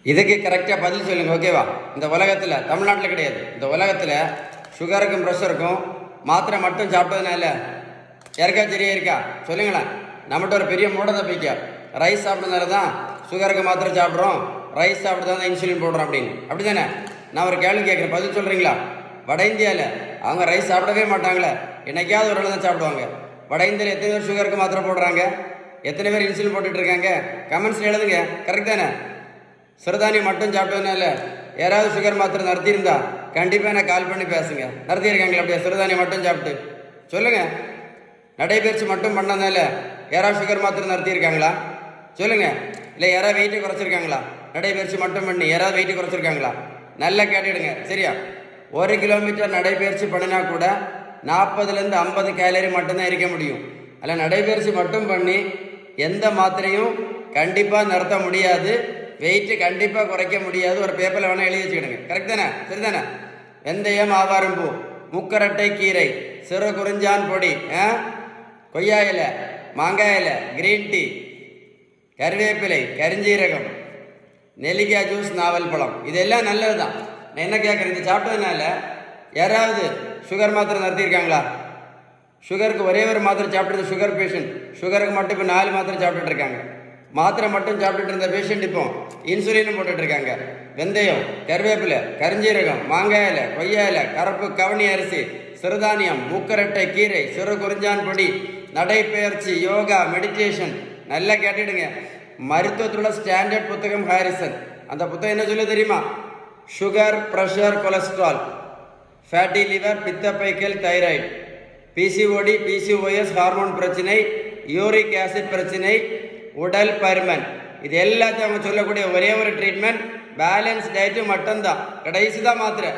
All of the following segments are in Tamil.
இதுக்கு கரெக்டாக பதில் சொல்லுங்கள், ஓகேவா? இந்த உலகத்தில், தமிழ்நாட்டில் கிடையாது, இந்த உலகத்தில் சுகருக்கும் ப்ரெஷருக்கும் மாத்திரை மட்டும் சாப்பிட்டதுனால யாருக்கா சரியா இருக்கா சொல்லுங்களேன். நம்மகிட்ட ஒரு பெரிய மூட தப்பிக்கா, ரைஸ் சாப்பிட்டதுனால தான் சுகருக்கு மாத்திரை சாப்பிட்றோம், ரைஸ் சாப்பிட்டு தான் இன்சுலின் போடுறோம் அப்படின்னு. அப்படி தானே? நான் ஒரு கேள்வி கேட்குறேன், பதில் சொல்கிறீங்களா? வட இந்தியாவில் அவங்க ரைஸ் சாப்பிடவே மாட்டாங்களே, என்னைக்காவது ஒரு தான் சாப்பிடுவாங்க. வட இந்தியாவில் எத்தனை பேர் சுகருக்கு மாத்திரை போடுறாங்க, எத்தனை பேர் இன்சுலின் போட்டுட்டு இருக்காங்க? கமெண்ட்ஸில் எழுதுங்க. கரெக்ட் தானே? சிறுதானியம் மட்டும் சாப்பிட்டதுனால யாராவது சுகர் மாத்திரை நடத்தியிருந்தா கண்டிப்பாக எனக்கு கால் பண்ணி பேசுங்க. நடத்தியிருக்காங்களா அப்படியே சிறுதானியம் மட்டும் சாப்பிட்டு? சொல்லுங்கள். நடைபயிற்சி மட்டும் பண்ணதுனால யாராவது சுகர் மாத்திரை நடத்தியிருக்காங்களா? சொல்லுங்கள். இல்லை யாராவது வெயிட்டை குறைச்சிருக்காங்களா? நடைபயிற்சி மட்டும் பண்ணி யாராவது வெயிட்டு குறைச்சிருக்காங்களா? நல்லா கேட்டுடுங்க, சரியா? 1 கிலோமீட்டர் நடைபயிற்சி பண்ணினா கூட 40லேருந்து 50 கேலரி மட்டும்தான் இருக்க முடியும். அதில் நடைபயிற்சி மட்டும் பண்ணி எந்த மாத்திரையும் கண்டிப்பாக நிறுத்த முடியாது, வெயிட்டு கண்டிப்பாக குறைக்க முடியாது. ஒரு பேப்பரில் வேணால் எழுதி வச்சுக்கிடுங்க. கரெக்ட் தானே? சரிதானே? வெந்தயம், ஆவாரம்பூ, முக்கரட்டை கீரை, சிறு குறிஞ்சான் பொடி, கொய்யா இலை, மாங்காய் இலை, கிரீன் டீ, கருவேப்பிலை, கரிஞ்சீரகம், நெல்லிக்காய் ஜூஸ், நாவல் பழம், இதெல்லாம் நல்லது தான். நான் என்ன கேட்குறேன், இது சாப்பிட்டதுனால யாராவது சுகர் மாத்திரை நடத்தியிருக்காங்களா? சுகருக்கு ஒரே ஒரு மாத்திரை சாப்பிட்றது சுகர் பேஷண்ட், சுகருக்கு மட்டும் இப்போ 4 மாத்திரை சாப்பிட்டுட்டு இருக்காங்க. மாத்திரை மட்டும் சாப்பிட்டுட்டு இருந்த பேஷண்ட் இப்போ இன்சுலினும் போட்டுட்டு இருக்காங்க. வெந்தயம், கருவேப்பிலை, கரிஞ்சீரகம், மாங்காய் இலை, கொய்யா இலை, கருப்பு கவனி அரிசி, சிறுதானியம், மூக்கரட்டை கீரை, சிறு குறிஞ்சான் பொடி, நடைப்பயிற்சி, யோகா, மெடிடேஷன். நல்லா கேட்டுடுங்க. மருத்துவத்தோட ஸ்டாண்டர்ட் புத்தகம் ஹாரிசன். அந்த புத்தகம் என்ன சொல்ல தெரியுமா? Sugar, pressure, cholesterol, fatty liver, பித்தப்பைக்கல், தைராய்டு, பிசிஓடி, பிசிஓஎஸ், ஹார்மோன் பிரச்சனை, யூரிக் ஆசிட் பிரச்சனை, உடல் பருமன், இது எல்லாத்தையும் அவங்க சொல்லக்கூடிய ஒரே ஒரு ட்ரீட்மெண்ட் பேலன்ஸ் டயட்டு மட்டும்தான். கடைசி தான் மாத்திரை.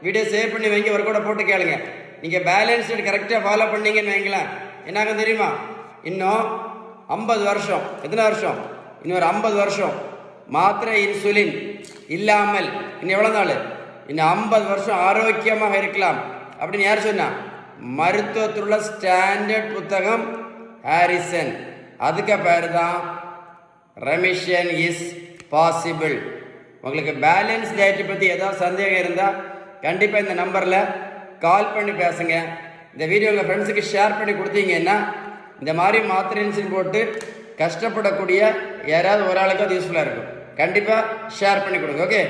வீடியோ சேவ் பண்ணி வைங்க, ஒரு கூட போட்டு கேளுங்க. நீங்கள் பேலன்ஸ் டயட் கரெக்டாக ஃபாலோ பண்ணீங்கன்னு வைங்களேன், என்னாங்க தெரியுமா? இன்னும் 50 வருஷம், எத்தனை வருஷம்? இன்னொரு 50 வருஷம் மாத்திரை இன்சுலின் இல்லாமல் இன்னும் எவ்வளோ நாள்? இன்னும் 50 வருஷம் ஆரோக்கியமாக இருக்கலாம் அப்படின்னு யார் சொன்னா? மருத்துவத்துள்ள ஸ்டாண்டர்ட் புத்தகம் ஹாரிசன். அதுக்கு பேர் தான் ரெமிஷன் இஸ் பாசிபிள். உங்களுக்கு பேலன்ஸ் டயட்டை பற்றி ஏதாவது சந்தேகம் இருந்தால் கண்டிப்பாக இந்த நம்பரில் கால் பண்ணி பேசுங்க. இந்த வீடியோ உங்கள் ஃப்ரெண்ட்ஸுக்கு ஷேர் பண்ணி கொடுத்தீங்கன்னா இந்த மாதிரி மாத்திரை இன்சுலின் போட்டு கஷ்டப்படக்கூடிய யாராவது ஒரு ஆளுக்கு அது யூஸ்ஃபுல்லாக இருக்கும். கண்டிப்பாக ஷேர் பண்ணி கொடுங்க. ஓகே.